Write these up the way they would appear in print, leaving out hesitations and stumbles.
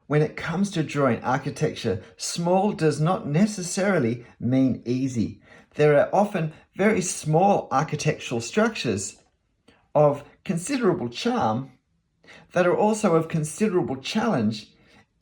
When it comes to drawing architecture, small does not necessarily mean easy. There are often very small architectural structures of considerable charm that are also of considerable challenge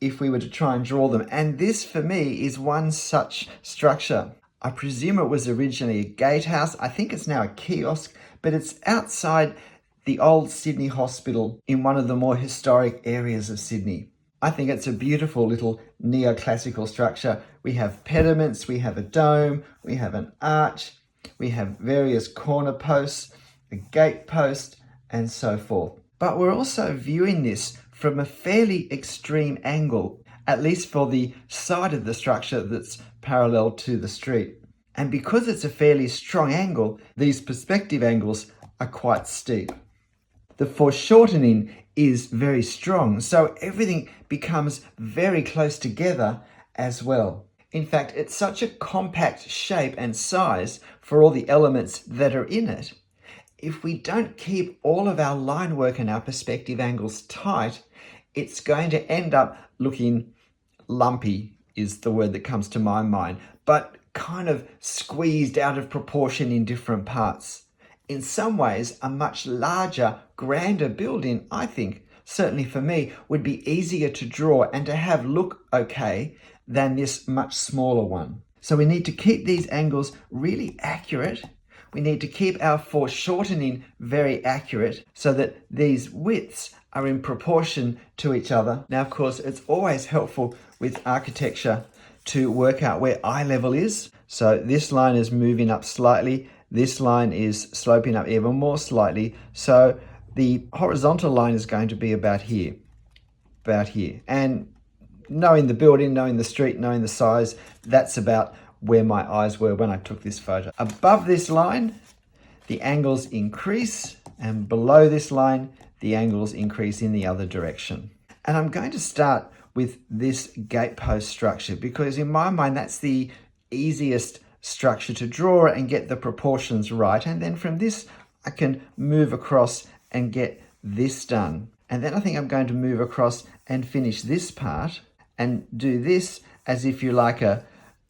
if we were to try and draw them. And this, for me, is one such structure. I presume it was originally a gatehouse. I think it's now a kiosk, but it's outside the old Sydney Hospital in one of the more historic areas of Sydney. I think it's a beautiful little neoclassical structure. We have pediments, we have a dome, we have an arch, we have various corner posts, a gate post, and so forth. But we're also viewing this from a fairly extreme angle, at least for the side of the structure that's parallel to the street. And because it's a fairly strong angle, these perspective angles are quite steep. The foreshortening is very strong, so everything becomes very close together as well. In fact, it's such a compact shape and size for all the elements that are in it. If we don't keep all of our line work and our perspective angles tight, it's going to end up looking lumpy, is the word that comes to my mind, but kind of squeezed out of proportion in different parts. In some ways, a much larger, grander building, I think, certainly for me, would be easier to draw and to have look okay than this much smaller one. So we need to keep these angles really accurate. We need to keep our foreshortening very accurate so that these widths are in proportion to each other. Now, of course, it's always helpful with architecture to work out where eye level is. So this line is moving up slightly. This line is sloping up even more slightly. So the horizontal line is going to be about here. And knowing the building, knowing the street, knowing the size, that's about where my eyes were when I took this photo. Above this line, the angles increase, and below this line, the angles increase in the other direction. And I'm going to start with this gatepost structure because in my mind, that's the easiest structure to draw and get the proportions right. And then from this, I can move across and get this done. And then I think I'm going to move across and finish this part and do this as if you like a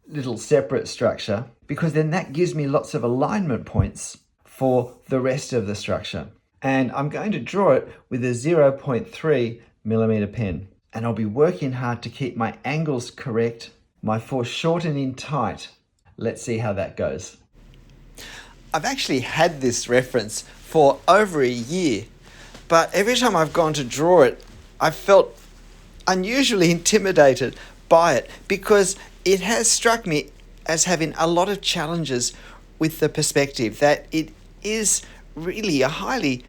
little separate structure, because then that gives me lots of alignment points for the rest of the structure. And I'm going to draw it with a 0.3 millimeter pen. And I'll be working hard to keep my angles correct, my foreshortening tight. Let's see how that goes. I've actually had this reference for over a year, but every time I've gone to draw it, I've felt unusually intimidated by it because it has struck me as having a lot of challenges with the perspective, that it is really a highly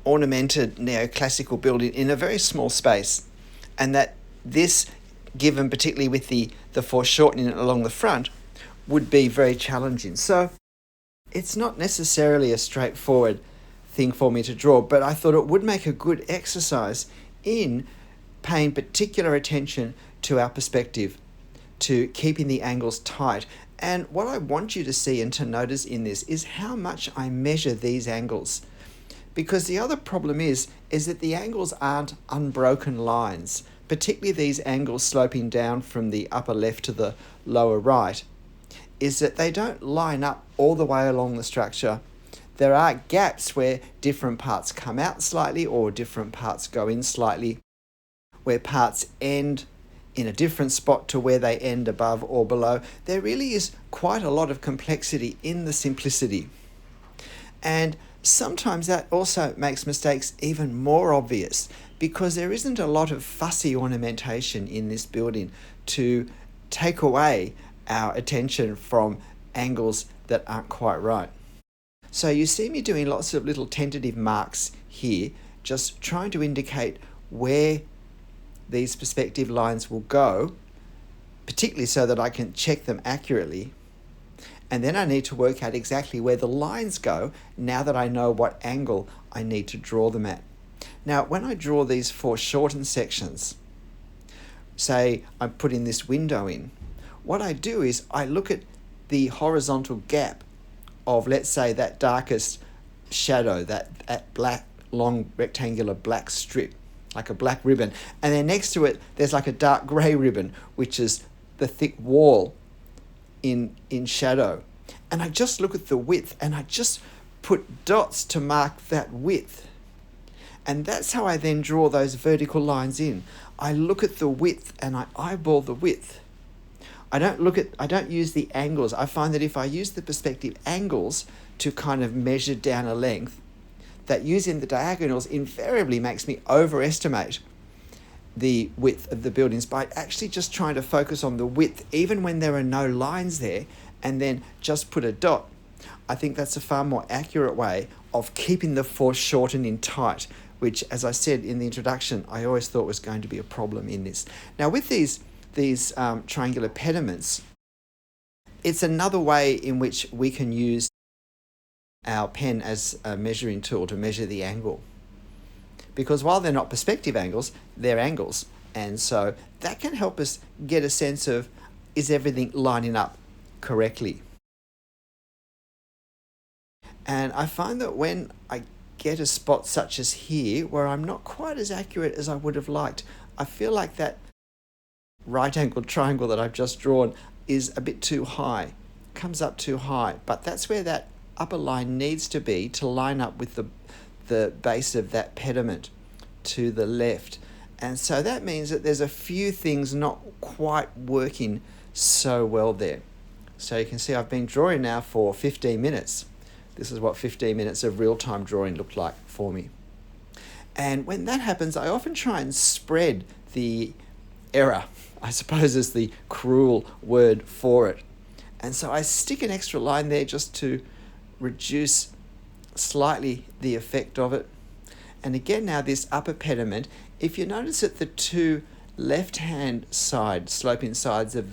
ornamented neoclassical building in a very small space, and that this, given particularly with the foreshortening along the front, would be very challenging. So it's not necessarily a straightforward thing for me to draw, but I thought it would make a good exercise in paying particular attention to our perspective, to keeping the angles tight. And what I want you to see and to notice in this is how much I measure these angles. Because the other problem is that the angles aren't unbroken lines, particularly these angles sloping down from the upper left to the lower right, is that they don't line up all the way along the structure. There are gaps where different parts come out slightly or different parts go in slightly, where parts end in a different spot to where they end above or below. There really is quite a lot of complexity in the simplicity. And sometimes that also makes mistakes even more obvious because there isn't a lot of fussy ornamentation in this building to take away our attention from angles that aren't quite right. So you see me doing lots of little tentative marks here, just trying to indicate where these perspective lines will go, particularly so that I can check them accurately. And then I need to work out exactly where the lines go now that I know what angle I need to draw them at. Now, when I draw these foreshortened sections, say I'm putting this window in, what I do is I look at the horizontal gap of, let's say, that darkest shadow, that black, long rectangular black strip. like a black ribbon. And then next to it, there's like a dark grey ribbon, which is the thick wall in shadow. And I just look at the width and I just put dots to mark that width. And that's how I then draw those vertical lines in. I look at the width and I eyeball the width. I don't use the angles. I find that if I use the perspective angles to kind of measure down a length, that using the diagonals invariably makes me overestimate the width of the buildings by actually just trying to focus on the width, even when there are no lines there, and then just put a dot. I think that's a far more accurate way of keeping the foreshortening tight, which, as I said in the introduction, I always thought was going to be a problem in this. Now, with these triangular pediments, it's another way in which we can use our pen as a measuring tool to measure the angle. Because while they're not perspective angles, they're angles. And so that can help us get a sense of, is everything lining up correctly? And I find that when I get a spot such as here, where I'm not quite as accurate as I would have liked, I feel like that right-angled triangle that I've just drawn is a bit too high, comes up too high. But that's where that upper line needs to be to line up with the base of that pediment to the left. And so that means that there's a few things not quite working so well there. So you can see I've been drawing now for 15 minutes. This is what 15 minutes of real-time drawing looked like for me. And when that happens, I often try and spread the error, I suppose is the cruel word for it. And so I stick an extra line there just to reduce slightly the effect of it. And again, now this upper pediment, if you notice that the two left-hand side, sloping sides of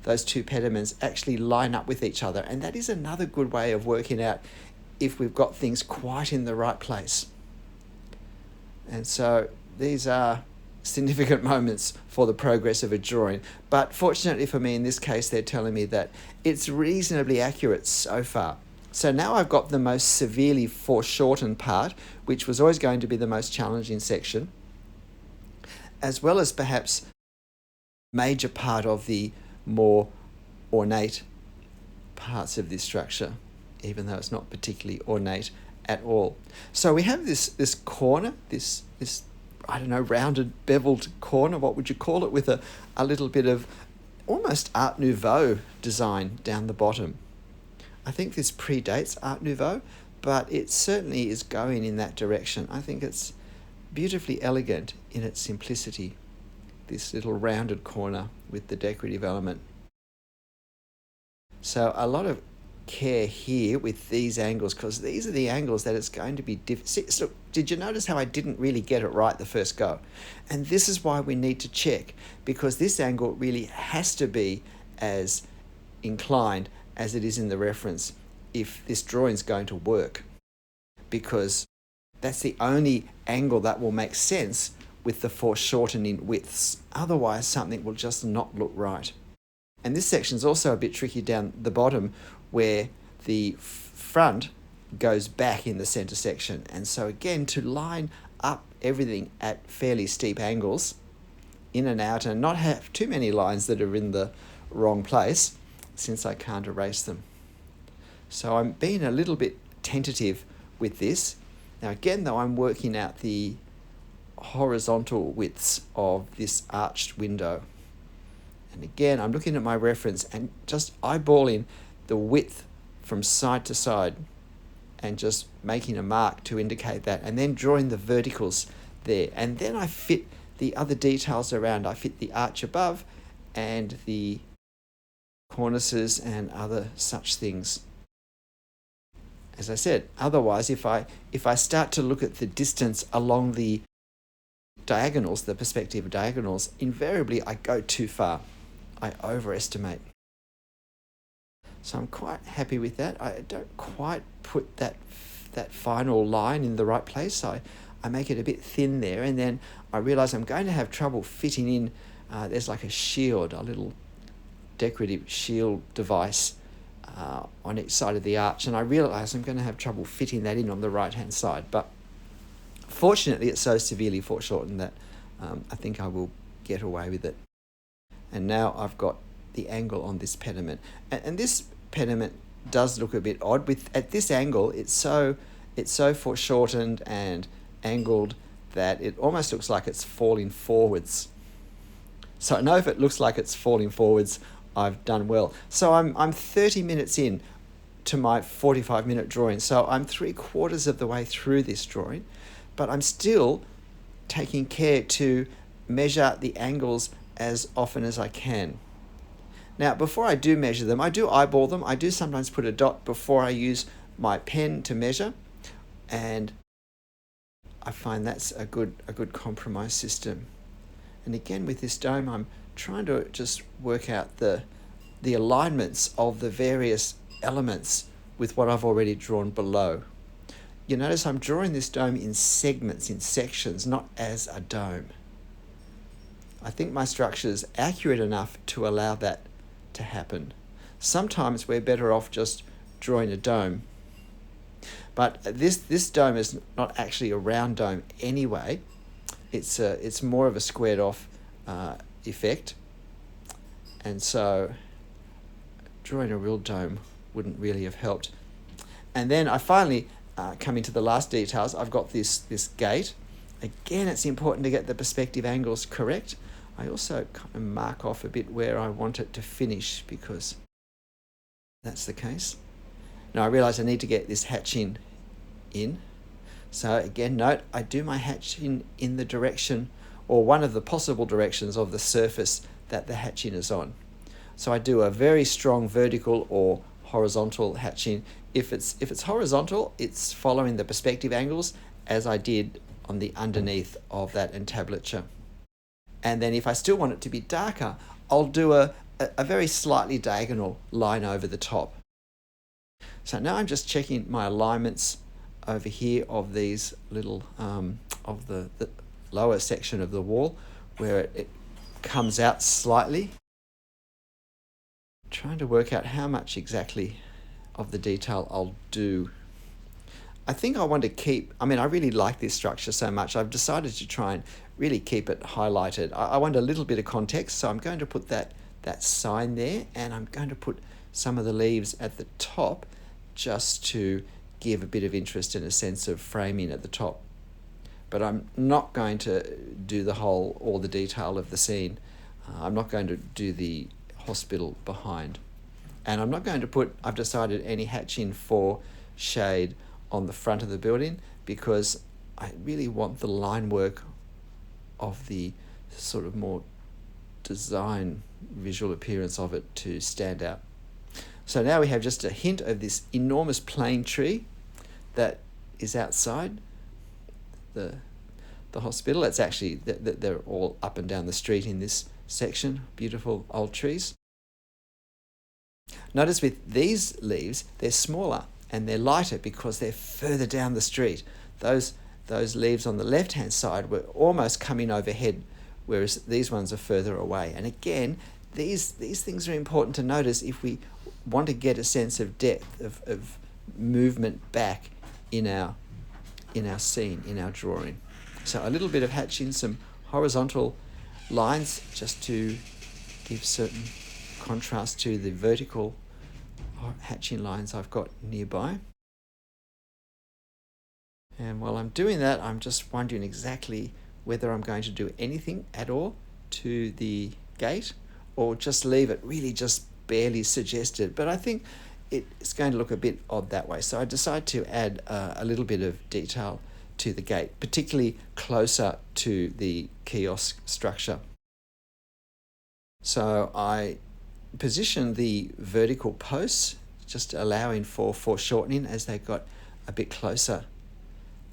those two pediments actually line up with each other. And that is another good way of working out if we've got things quite in the right place. And so these are significant moments for the progress of a drawing. But fortunately for me, in this case, they're telling me that it's reasonably accurate so far. So now I've got the most severely foreshortened part, which was always going to be the most challenging section, as well as perhaps major part of the more ornate parts of this structure, even though it's not particularly ornate at all. So we have this corner, this I don't know, rounded, beveled corner, what would you call it, with a little bit of almost Art Nouveau design down the bottom. I think this predates Art Nouveau, but it certainly is going in that direction. I think it's beautifully elegant in its simplicity, this little rounded corner with the decorative element. So a lot of care here with these angles, because these are the angles that it's going to be different. So did you notice how I didn't really get it right the first go? And this is why we need to check, because this angle really has to be as inclined as it is in the reference if this drawing is going to work, because that's the only angle that will make sense with the foreshortening widths. Otherwise, something will just not look right. And this section is also a bit tricky down the bottom, where the front goes back in the center section. And so again, to line up everything at fairly steep angles, in and out, and not have too many lines that are in the wrong place, since I can't erase them. So I'm being a little bit tentative with this. Now again, though, I'm working out the horizontal widths of this arched window. And again, I'm looking at my reference and just eyeballing the width from side to side and just making a mark to indicate that, and then drawing the verticals there. And then I fit the other details around. I fit the arch above and the cornices and other such things. As I said, otherwise, if I start to look at the distance along the diagonals, the perspective diagonals, invariably I go too far. I overestimate. So I'm quite happy with that. I don't quite put that final line in the right place. I make it a bit thin there, and then I realize I'm going to have trouble fitting in. There's like a shield, a little decorative shield device on each side of the arch, and I realize I'm going to have trouble fitting that in on the right hand side. But fortunately, it's so severely foreshortened that I think I will get away with it. And now I've got the angle on this pediment. And this pediment does look a bit odd. At this angle, it's so foreshortened and angled that it almost looks like it's falling forwards. So I know if it looks like it's falling forwards, I've done well. So I'm 30 minutes in to my 45-minute drawing. So I'm 3/4 of the way through this drawing, but I'm still taking care to measure the angles as often as I can. Now, before I do measure them, I do eyeball them. I do sometimes put a dot before I use my pen to measure, and I find that's a good compromise system. And again, with this dome, I'm trying to just work out the alignments of the various elements with what I've already drawn below. You notice I'm drawing this dome in segments, in sections, not as a dome. I think my structure is accurate enough to allow that to happen. Sometimes we're better off just drawing a dome. But this dome is not actually a round dome anyway. It's more of a squared off effect. And so drawing a real dome wouldn't really have helped. And then I finally come into the last details. I've got this gate. Again, it's important to get the perspective angles correct. I also kind of mark off a bit where I want it to finish, because that's the case. Now I realize I need to get this hatching in. So again, note, I do my hatching in the direction, or one of the possible directions of the surface that the hatching is on. So I do a very strong vertical or horizontal hatching. If it's horizontal, it's following the perspective angles as I did on the underneath of that entablature. And then if I still want it to be darker, I'll do a very slightly diagonal line over the top. So now I'm just checking my alignments over here of these little, of the lower section of the wall where it comes out slightly. Trying to work out how much exactly of the detail I'll do. I think I want to keep, I really like this structure so much, I've decided to try and really keep it highlighted. I want a little bit of context, so I'm going to put that sign there, and I'm going to put some of the leaves at the top just to give a bit of interest and a sense of framing at the top. But I'm not going to do all the detail of the scene. I'm not going to do the hospital behind. And I'm not going to put, I've decided, any hatching for shade on the front of the building, because I really want the line work of the sort of more design visual appearance of it to stand out. So now we have just a hint of this enormous plane tree that is outside the hospital. It's actually, they're all up and down the street in this section, beautiful old trees. Notice with these leaves, they're smaller and they're lighter because they're further down the street. Those leaves on the left-hand side were almost coming overhead, whereas these ones are further away. And again, these things are important to notice if we want to get a sense of depth, of movement back in our scene, in our drawing. So a little bit of hatching, some horizontal lines just to give certain contrast to the vertical hatching lines I've got nearby. And while I'm doing that, I'm just wondering exactly whether I'm going to do anything at all to the gate or just leave it really just barely suggested. But I think it's going to look a bit odd that way. So I decided to add a little bit of detail to the gate, particularly closer to the kiosk structure. So I position the vertical posts, just allowing for foreshortening as they got a bit closer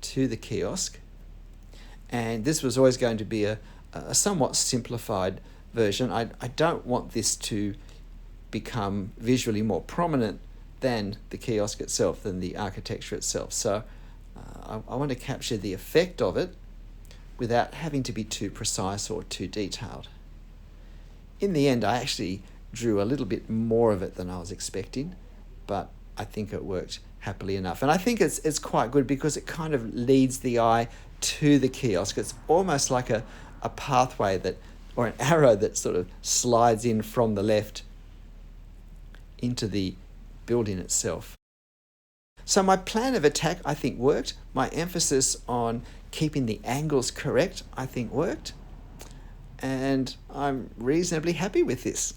to the kiosk. And this was always going to be a somewhat simplified version. I don't want this to become visually more prominent than the kiosk itself, than the architecture itself. So I want to capture the effect of it without having to be too precise or too detailed. In the end, I actually drew a little bit more of it than I was expecting, but I think it worked happily enough. And I think it's quite good because it kind of leads the eye to the kiosk. It's almost like a a pathway that, or an arrow that sort of slides in from the left into the building itself. So my plan of attack, I think, worked. My emphasis on keeping the angles correct, I think, worked. And I'm reasonably happy with this.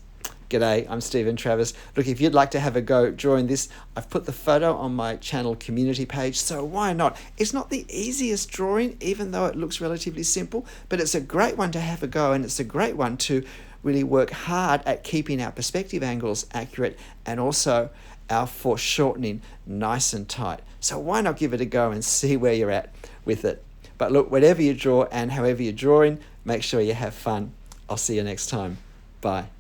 G'day, I'm Stephen Travis. Look, if you'd like to have a go drawing this, I've put the photo on my channel community page, so why not? It's not the easiest drawing, even though it looks relatively simple, but it's a great one to have a go, and it's a great one to really work hard at keeping our perspective angles accurate and also our foreshortening nice and tight. So why not give it a go and see where you're at with it? But look, whatever you draw and however you're drawing, make sure you have fun. I'll see you next time. Bye.